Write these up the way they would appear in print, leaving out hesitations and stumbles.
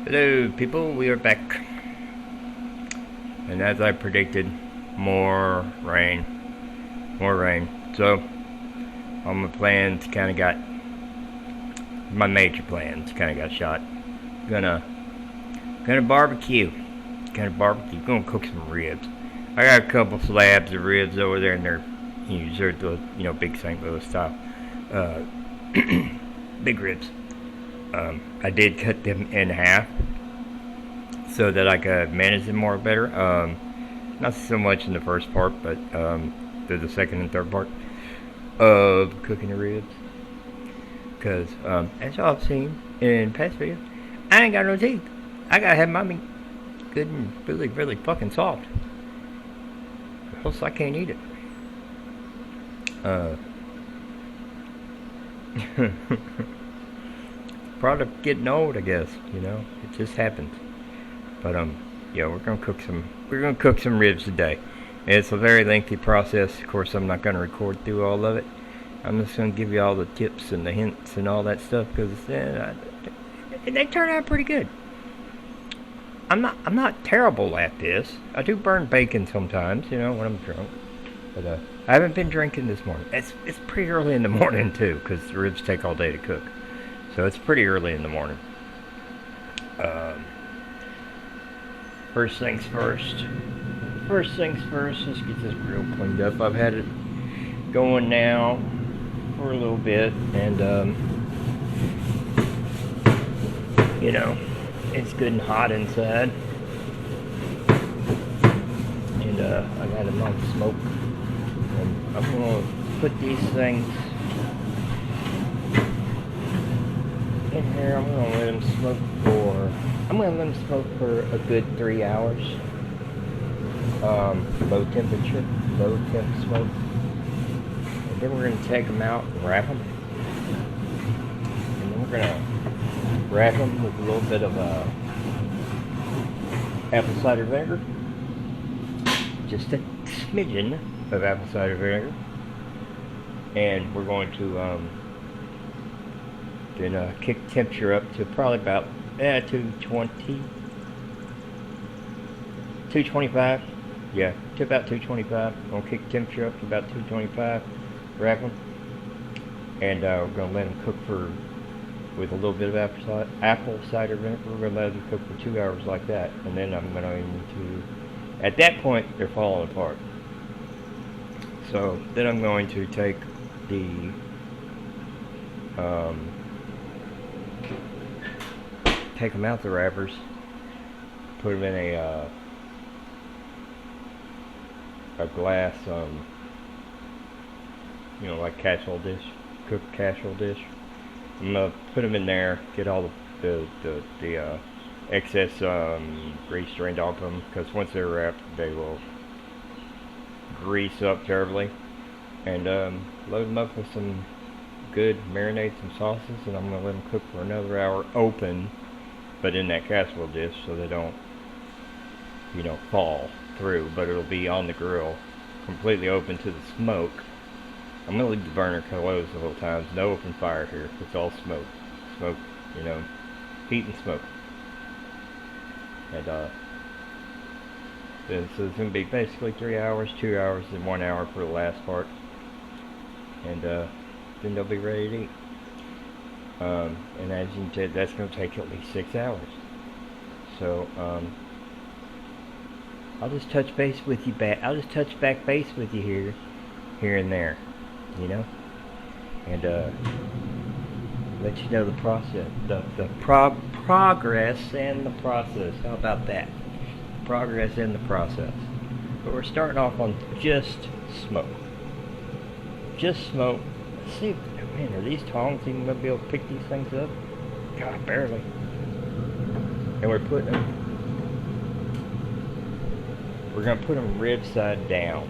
Hello people, we are back. And as I predicted, more rain. More rain. So, all my plans kinda got, my major plans kinda got shot. Gonna, gonna barbecue. Gonna cook some ribs. I got a couple slabs of ribs over there and they're, they're the, big St. Louis style. Uh, big ribs. I did cut them in half so that I could manage them more better. Not so much in the first part, but the second and third part of cooking the ribs. Because as y'all have seen in past videos, I ain't got no teeth. I gotta have my meat good and really, really fucking soft. Or else I can't eat it. Product getting old, I guess. It just happens. But yeah, we're gonna cook some ribs today. It's a very lengthy process. Of course, I'm not gonna record through all of it. I'm just gonna give you all the tips and the hints and all that stuff because they turn out pretty good. I'm not terrible at this. I do burn bacon sometimes, when I'm drunk. But I haven't been drinking this morning. It's pretty early in the morning too, because the ribs take all day to cook. So it's pretty early in the morning. First things first. Let's get this grill cleaned up. I've had it going now for a little bit, and it's good and hot inside. And I got it on smoke. And I'm gonna put these things in here. I'm gonna let them smoke for a good 3 hours. Low temp smoke. And then we're gonna take them out and wrap them. And then we're gonna wrap them with a little bit of apple cider vinegar. Just a smidgen of apple cider vinegar. And we're going to then kick temperature up to probably about 225. Yeah, to about 225. We're gonna kick temperature up to about 225. Wrap them, and we're gonna let them cook with a little bit of apple cider vinegar. We're gonna let them cook for 2 hours like that, and then I'm going to. At that point, they're falling apart. So then I'm going to take the take them out the wrappers, put them in a glass, like casserole dish, cooked casserole dish. I'm gonna put them in there, get all the excess grease drained off them, because once they're wrapped, they will grease up terribly. And load them up with some good marinades and sauces, and I'm gonna let them cook for another hour open, but in that casserole dish, so they don't, fall through. But it'll be on the grill, completely open to the smoke. I'm gonna leave the burner closed the whole time. There's no open fire here. It's all smoke, heat and smoke. And so it's gonna be basically 3 hours, 2 hours, and 1 hour for the last part. And then they'll be ready to eat. And as you said, that's going to take at least 6 hours. So I'll just touch base with you back. I'll just touch back base with you here and there, and let you know the process, the progress and the process. How about that? Progress and the process. But we're starting off on just smoke. Just smoke. Let's see. Man, are these tongs even going to be able to pick these things up? God, barely. And we're going to put them rib side down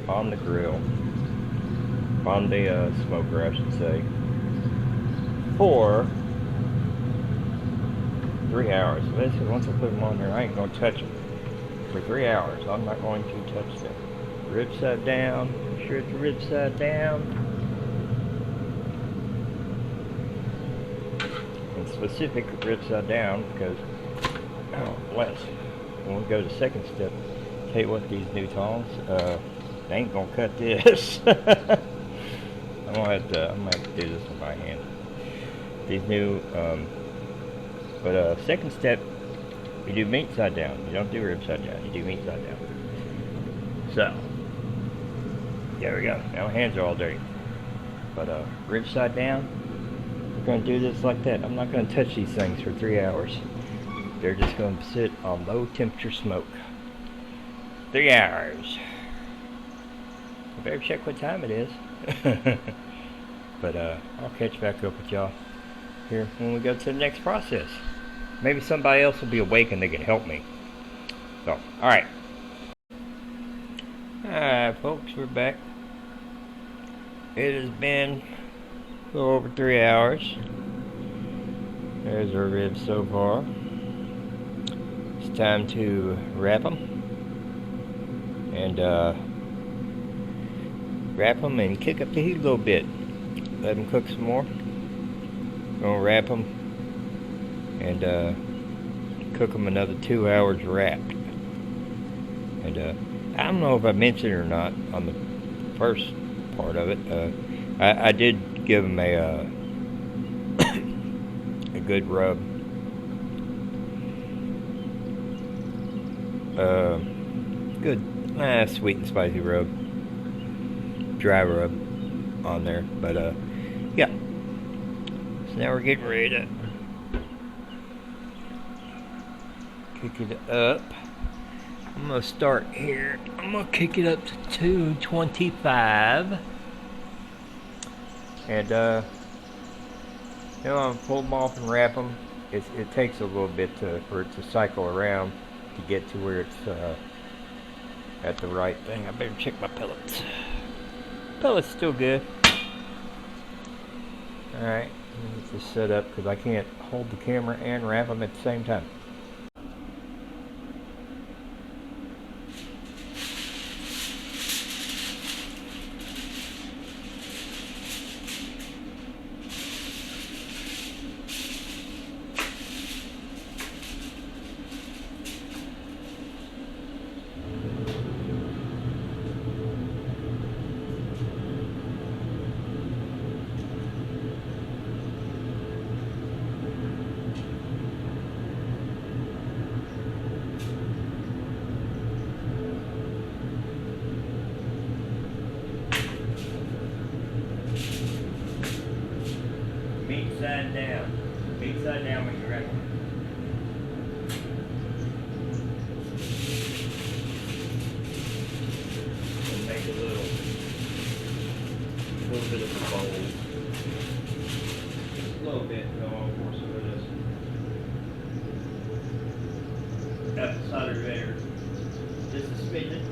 on the grill, on the smoker, I should say, for 3 hours. So basically, once I put them on there, I ain't going to touch them. For 3 hours, I'm not going to touch them. Rib side down. Make sure it's rib side down. And specific rib side down because, oh bless, when we go to second step, tell you what, these new tongs, they ain't gonna cut this. I'm gonna have to do this with my hand. These new, second step, you do meat side down. You don't do rib side down. You do meat side down. So, there we go. Now my hands are all dirty. But rib side down, we're gonna do this like that. I'm not gonna touch these things for 3 hours. They're just gonna sit on low temperature smoke. 3 hours. I better check what time it is. But I'll catch back up with y'all here when we go to the next process. Maybe somebody else will be awake and they can help me. So, alright. Alright folks, we're back. It has been a little over 3 hours. There's our ribs so far. It's time to wrap them. And wrap them and kick up the heat a little bit. Let them cook some more. Gonna wrap them and cook them another 2 hours wrapped. And I don't know if I mentioned it or not on the first part of it. I did give them a a good rub. Good sweet and spicy rub, dry rub on there. But yeah. So now we're getting ready to kick it up. I'm gonna start here. I'm gonna kick it up to 225, and I'm gonna pull them off and wrap them. It takes a little bit for it to cycle around to get to where it's at the right thing. I better check my pellets. Pellets still good. All right, let me get this set up because I can't hold the camera and wrap them at the same time. Meat side down. Meat side down when you're ready. And make a little bit of a bowl. Just a little bit, no more so it is. Got the solder there. Just a smidgen.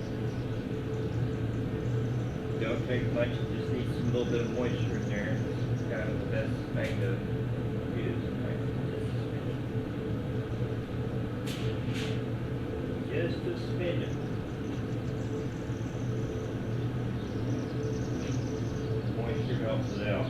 Don't take much, it just needs a little bit of moisture in there. Kind of the best thing to use. Right? Just a smidgen. Moisture helps it out.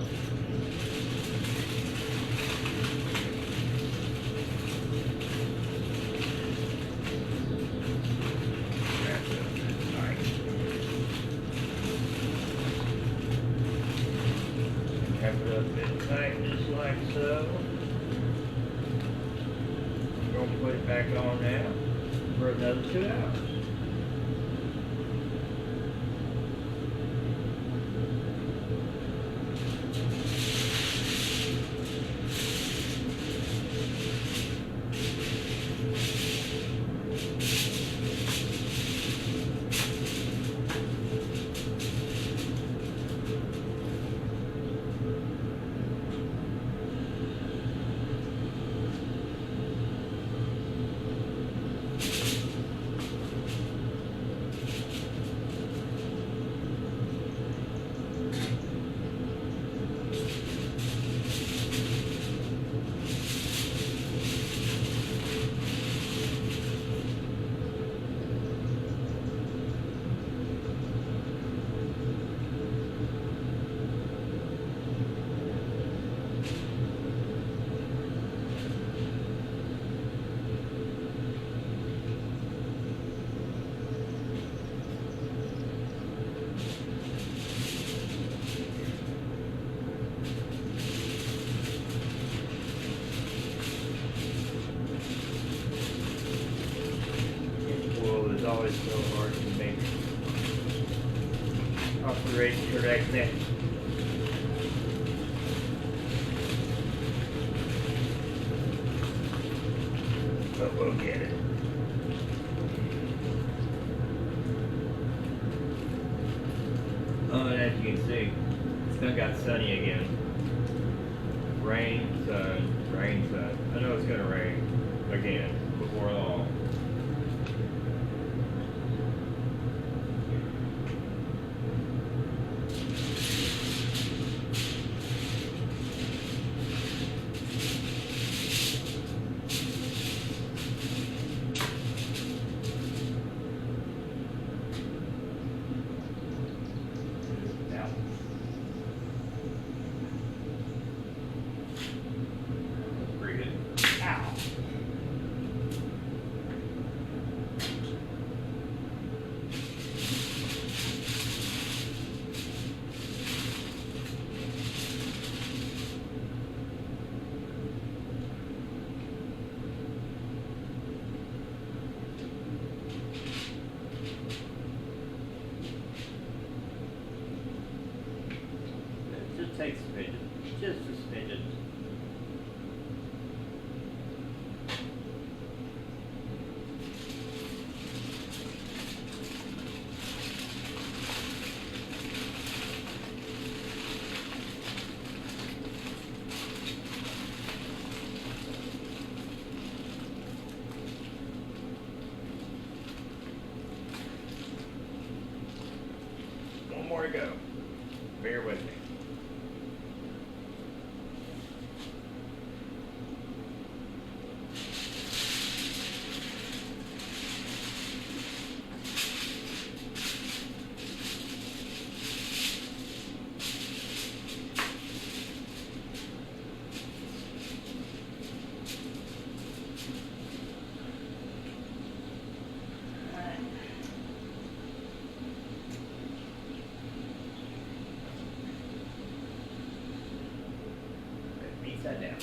Wrap it up a bit tight, just like so. We're going to put it back on now for another 2 hours. correct that. But we'll get it. Oh, and as you can see, it's still got sunny again. Rain, sun, rain, sun. I know it's gonna rain again before long. Takes a smidgen, just a smidgen. One more to go. Bear with me. That down.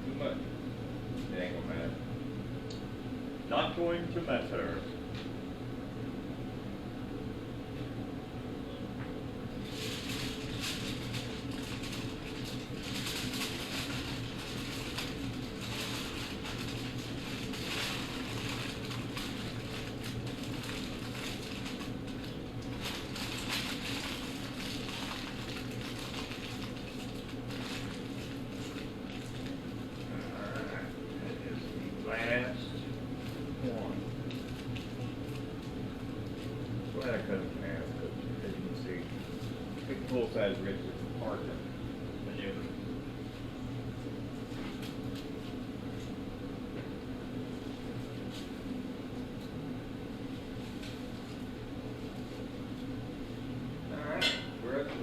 Too much. It ain't gonna matter. Not going to matter. Last one. Go ahead and cut it in half, because as you can see, big full-size ribs are hard to maneuver. Alright, we're up to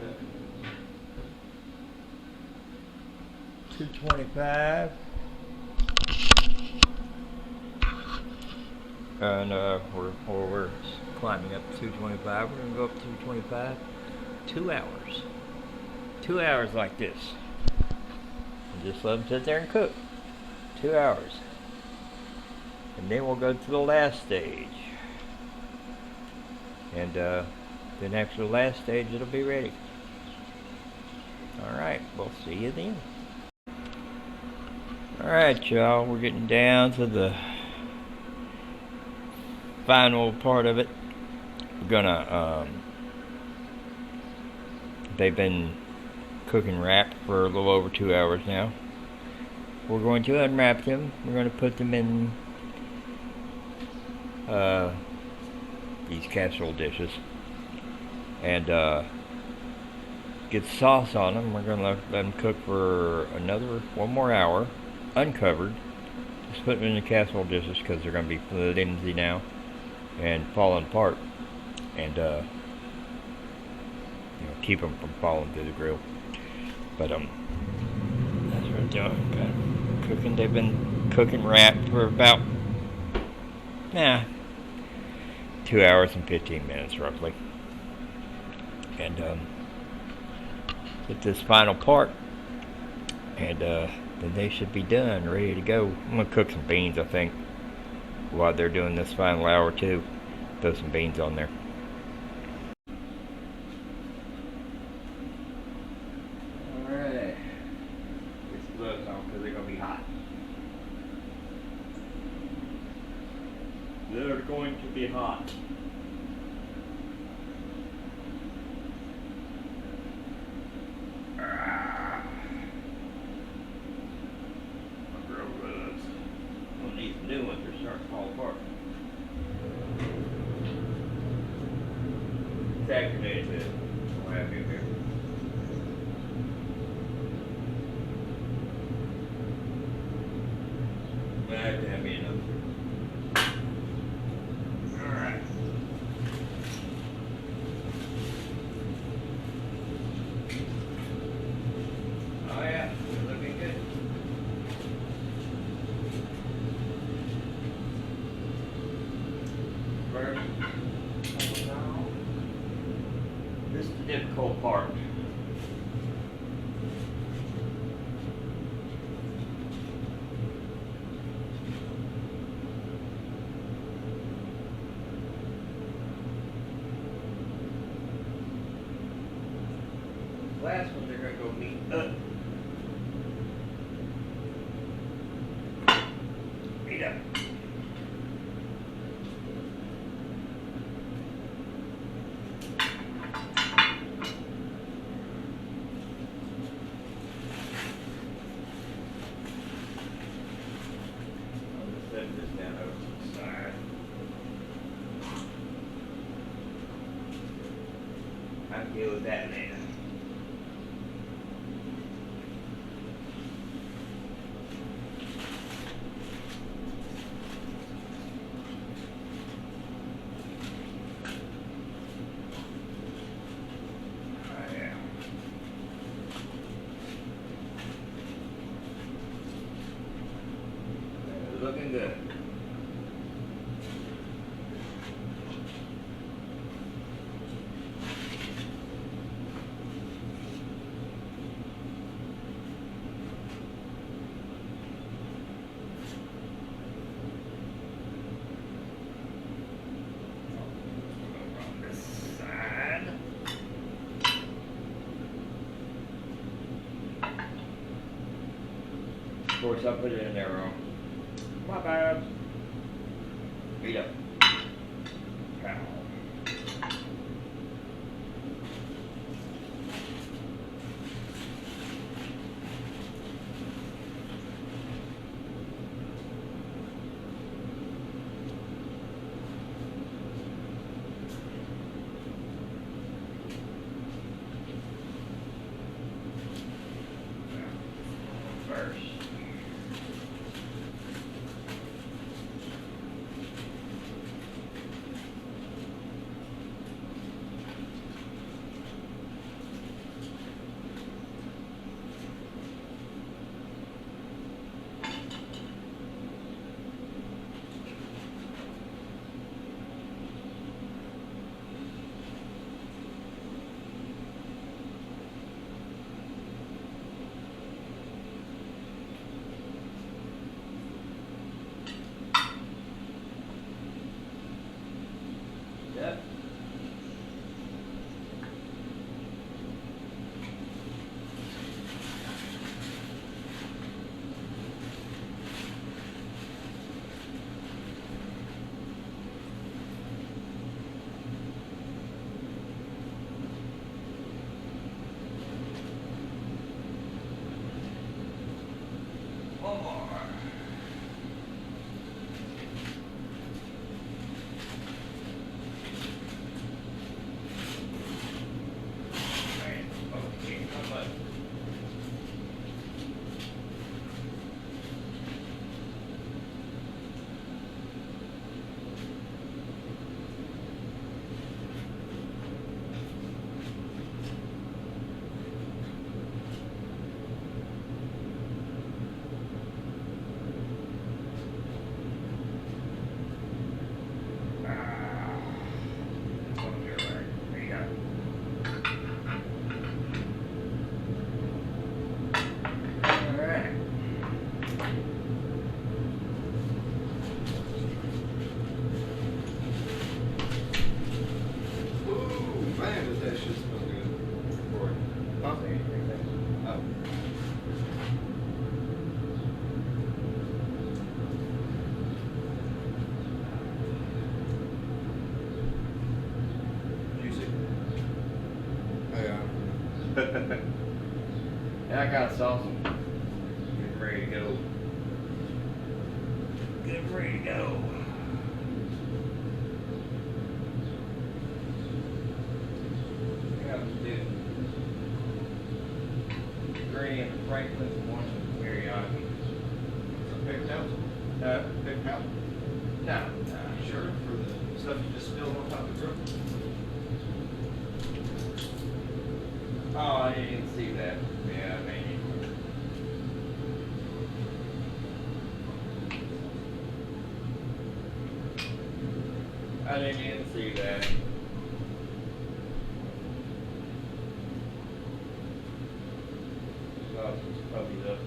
225. And we're climbing up to 225. We're gonna go up to 225. 2 hours. 2 hours like this. And just let them sit there and cook. 2 hours. And then we'll go to the last stage. And then after the last stage, it'll be ready. Alright, we'll see you then. Alright, y'all, we're getting down to the final part of it. We're gonna they've been cooking wrapped for a little over 2 hours now. We're going to unwrap them. We're going to put them in these casserole dishes and get sauce on them. We're going to let them cook for one more hour uncovered. Just put them in the casserole dishes because they're going to be flimsy now and falling apart, and keep them from falling through the grill. But that's what we're doing. Kind of cooking. They've been cooking wrapped for about Yeah, 2 hours and 15 minutes roughly. And get this final part, and then they should be done, ready to go. I'm gonna cook some beans, I think, while they're doing this final hour too. Throw some beans on there. Alright. Get some gloves on because they're gonna be hot. They're going to be hot. New ones are starting to fall apart. It's activated. I'll have you here. I have to have me enough. Alright. Oh yeah, they're looking good. This is the difficult part. Last one, they're going to go meet up. Meet up. Set this down over to the side. I can deal with that later. Oh, yeah. Looking good. On this side. Of course, I put it in there wrong. My bad. Beat up. Pow. First. And I got something getting ready to go. Getting ready to go. Yeah, I'm doing Granny and Franklin's one teriyaki. Big house? Big house? No, You sure? For the stuff you just spilled on top of the grill? Oh, I didn't even see that. Yeah, maybe. I didn't even see that. Sauce was puppied up.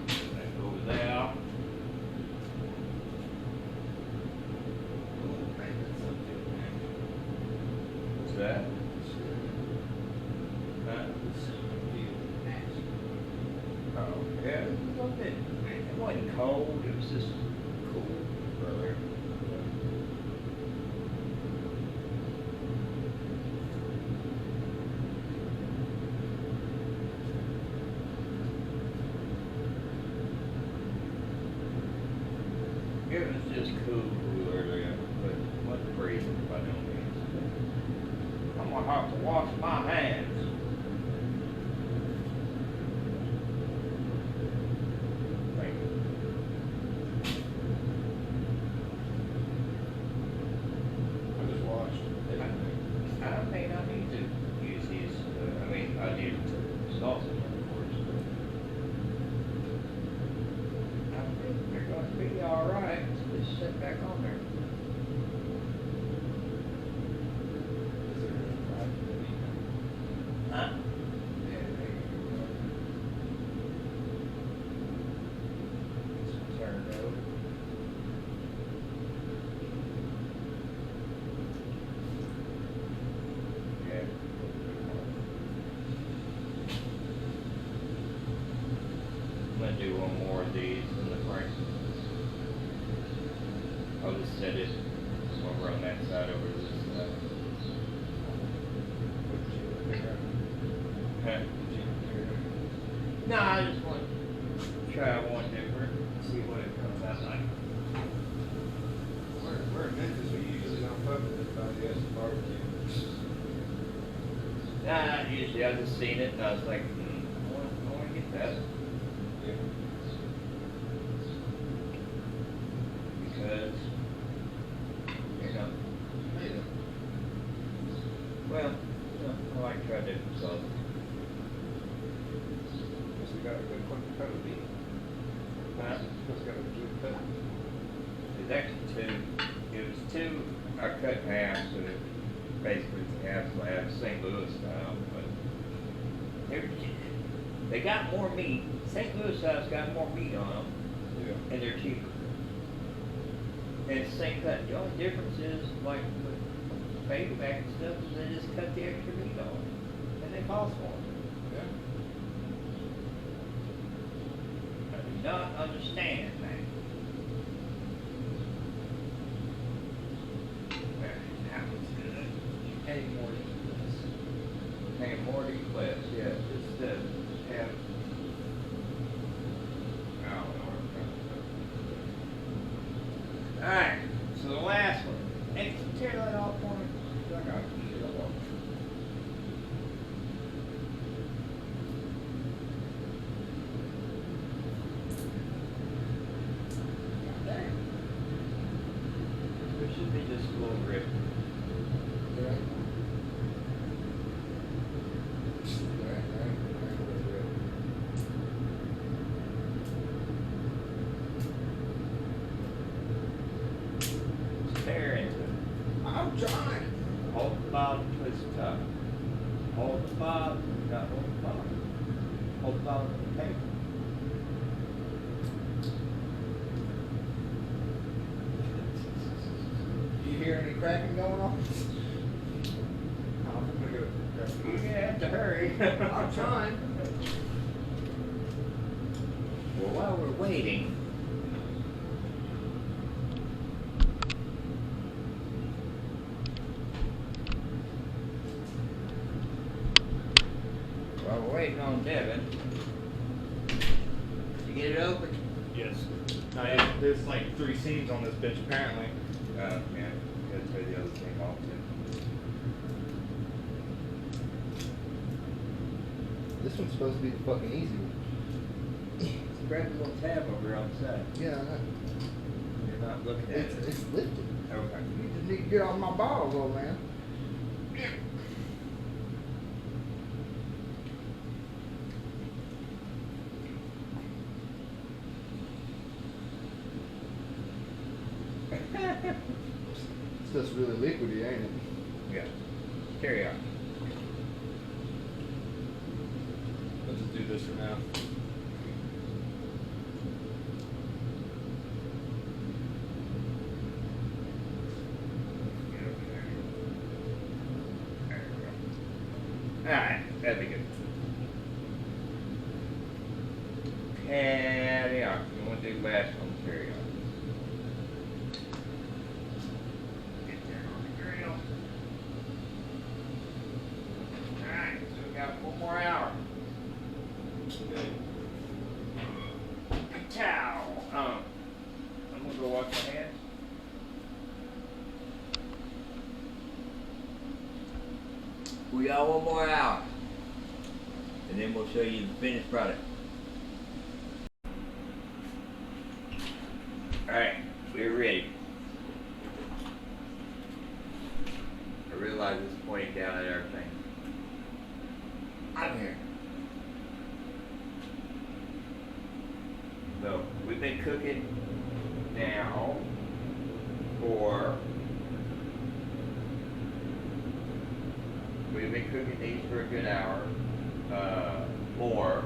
That goes there. What's that? Huh? Oh, yeah, it wasn't, it wasn't cold, it was just cool earlier. It was just cool earlier, but it wasn't freezing by no means. I'm gonna have to wash my hands. Thank you. I just watched. I may not need to use these, I mean, I need to sauce them, of course, but I think they're going to be all right. Just sit back on there. Huh? Turn it over. Yeah. I'm gonna do one more of these in the front. I'll just set it over on that side over to this side. Huh? No, I just want to try one different, see what it comes out like. We're in Memphis, we usually don't fuck with anybody else's barbecue. Nah, usually I just seen it and I was like, I want to get that. Yeah. Because, you know, Yeah. well, you know, I like to try different sauces. Guess we got a good quick cut of meat. Huh? Guess we got a good cut. It was actually two. It was two I cut in half, so it basically it's half slab, St. Louis style. But they got more meat. St. Louis style's got more meat on them, Yeah. and they're cheaper. And it's the same cut. The only difference is, like with baby back and stuff, is they just cut the extra meat on, and they cost more. Yeah. I do not understand that. That was good. Hey, Morty. Hey, more clips, yeah, just have. I don't know what Alright, so the last one. Hey, can you tear that off for me? I got to eat it all. There. There should be just a little rip. Yeah. Tear into it. I'm trying. Hold the bottom, twist the top. Hold the bottom, not hold the bottom. Hold the bottom of the paper. You hear any cracking going on? I'm gonna go. You have to hurry. I'm trying. Well, while we're waiting, 7. You get it open? Yes. There's like 3 seams on this bitch apparently. Yeah. Gotta turn the other thing off too. This one's supposed to be the fucking easy one. Grab the little tab over here on the side. Yeah, I know. You're not looking at it. It's lifted. Okay. You just need to get off my balls, old man. It's just really liquidy, ain't it? Yeah. Carry on. Let's just do this for now. Alright, that'd be good. Carry on. You want to do last one, carry on. Get there on the grill. Alright, so we got 1 more hour. Okay. Towel. I'm gonna go wash my hands. We got 1 more hour, and then we'll show you the finished product. Alright, we're ready. I realize it's pointing down at everything. I'm here. So, we've been cooking now for... We've been cooking these for a good hour, more.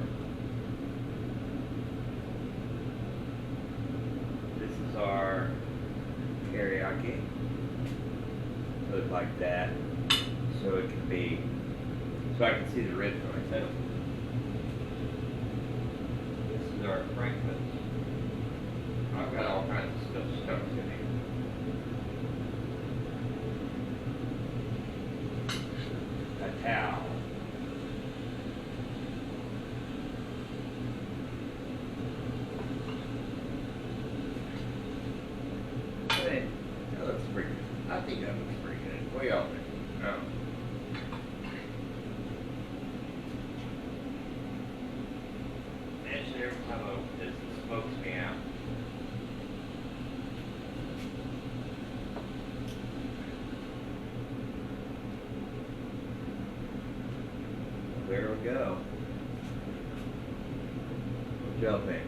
This is our teriyaki. Look like that, so it can be, so I can see the ribs when I set them. This is our Franklin. I've got all kinds of stuff stuck in here. A towel. Hey, that looks pretty good. I think that looks pretty good. What y'all think? Mention every time I open this, it smokes me out. There we go. What y'all think?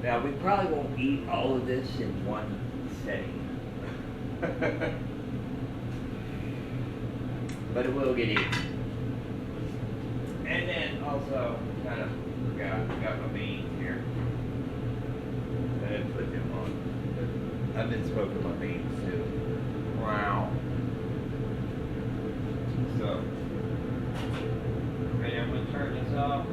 Now, we probably won't eat all of this in one setting. But it will get eaten. And then also, kind of forgot, got my beans here. I didn't put them on. I've been smoking my beans too. Wow. So, okay, I'm going to turn this off.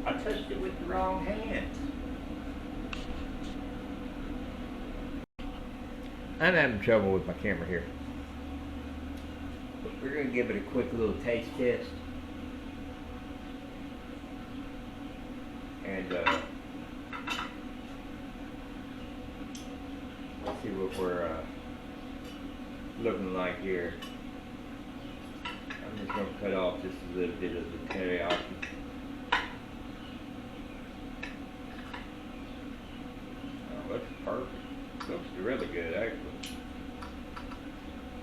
I touched it with the wrong hand. I'm having trouble with my camera here. But we're going to give it a quick little taste test. And let's see what we're looking like here. I'm just going to cut off just a little bit of the teriyaki. Oh, looks perfect. Looks really good, actually.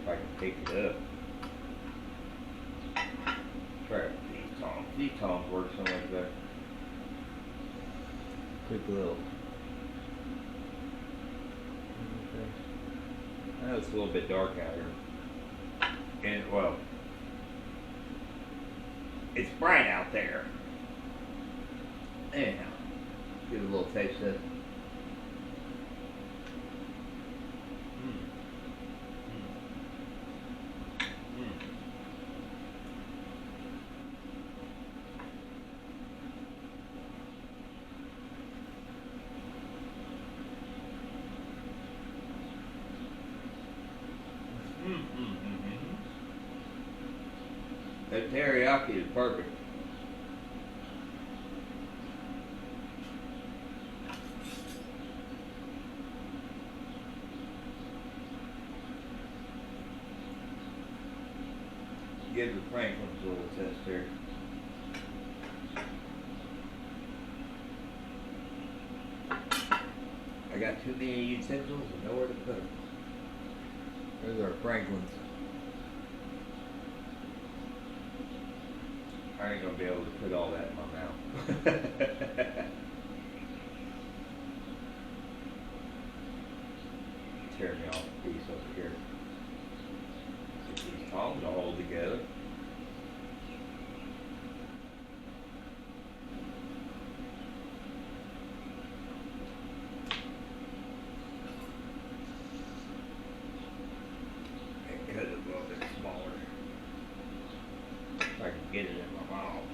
If I can pick it up. Try it with these tongs. These tongs work so much better. Quick little. Okay. I know it's a little bit dark out here. And, well, it's bright out there. Anyhow, give it a little taste of it. That teriyaki is perfect. Give the Franklin's a little test here. I got too many utensils and nowhere to put them. There's our Franklin's. I ain't gonna be able to put all that in my mouth. Tear me off a piece over here. Get these tongs all hold together. And cut it a little bit smaller. If I can get it in my mouth.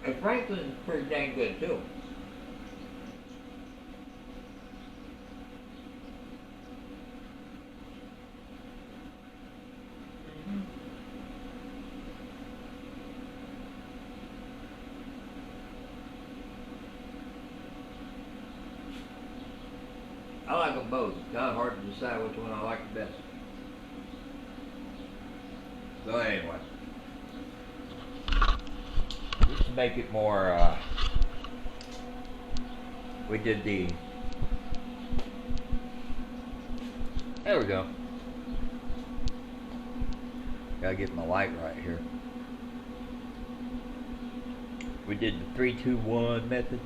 And Franklin's pretty dang good too. I like them both. It's kind of hard to decide which one I like the best. So anyway, just to make it more, we did the, there we go. Gotta get my light right here. We did the 3-2-1 method.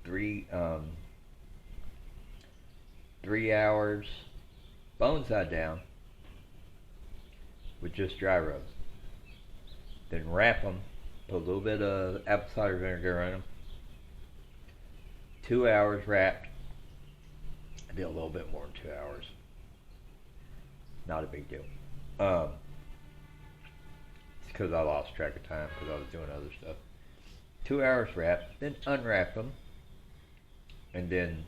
3 hours, bone side down, with just dry rub. Then wrap them, put a little bit of apple cider vinegar in them. 2 hours wrapped. I did a little bit more than 2 hours. Not a big deal. It's because I lost track of time because I was doing other stuff. 2 hours wrapped, then unwrap them, and then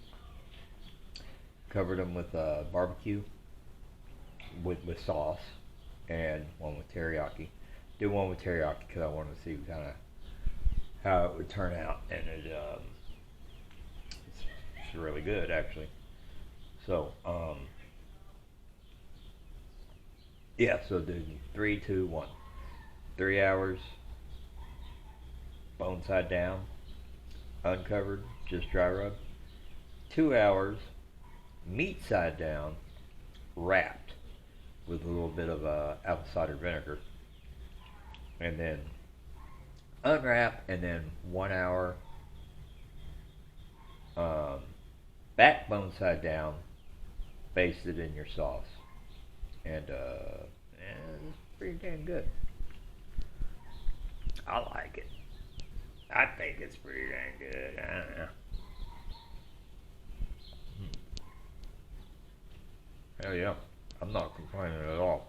covered them with barbecue with sauce, and one with teriyaki. Did one with teriyaki because I wanted to see kind of how it would turn out, and it's really good actually. So yeah, so the 3-2-1, 3 hours, bone side down, uncovered, just dry rub. 2 hours, meat side down, wrapped with a little bit of apple cider vinegar, and then unwrap, and then 1 hour backbone side down, basted in your sauce, and it's pretty damn good. I like it. I think it's pretty dang good. I don't know. Hell yeah, I'm not complaining at all.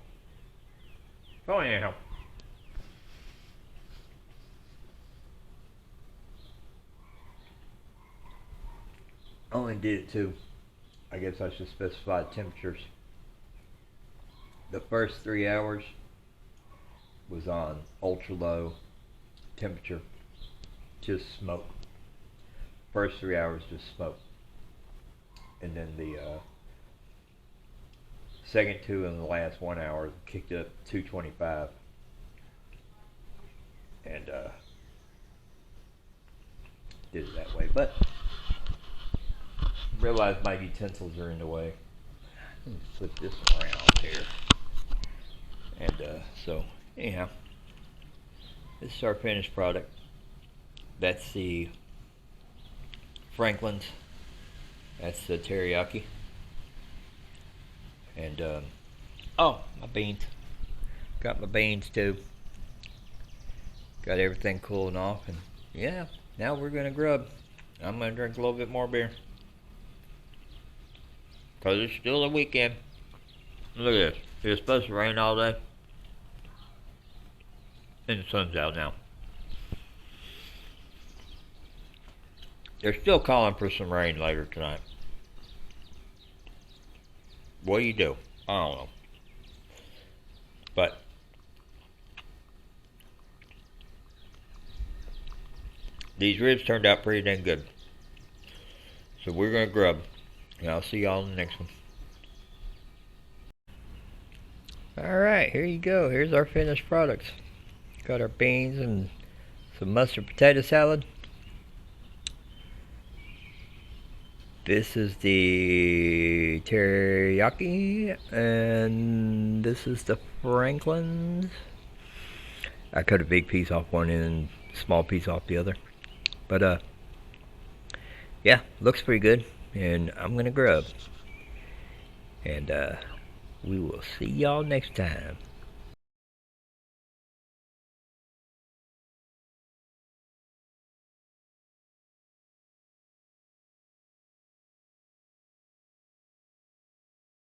So anyhow, I only did it too. I guess I should specify temperatures. The first 3 hours was on ultra low temperature, just smoke. First 3 hours just smoke, and then the second 2 and the last 1 hour kicked up 225, and did it that way. But realized my utensils are in the way. Let me flip this around here, and so anyhow, this is our finished product. That's the Franklin's. That's the teriyaki. And oh, my beans. Got my beans too. Got everything cooling off, and yeah, now we're gonna grub. I'm gonna drink a little bit more beer, cause it's still a weekend. Look at this. It's supposed to rain all day, and the sun's out now. They're still calling for some rain later tonight. What do you do? I don't know. But these ribs turned out pretty dang good. So we're gonna grub. And I'll see y'all in the next one. Alright, here you go. Here's our finished products. Got our beans and some mustard potato salad. This is the teriyaki, and this is the Franklin's. I cut a big piece off one end and a small piece off the other. But yeah, looks pretty good, and I'm gonna grub. And we will see y'all next time.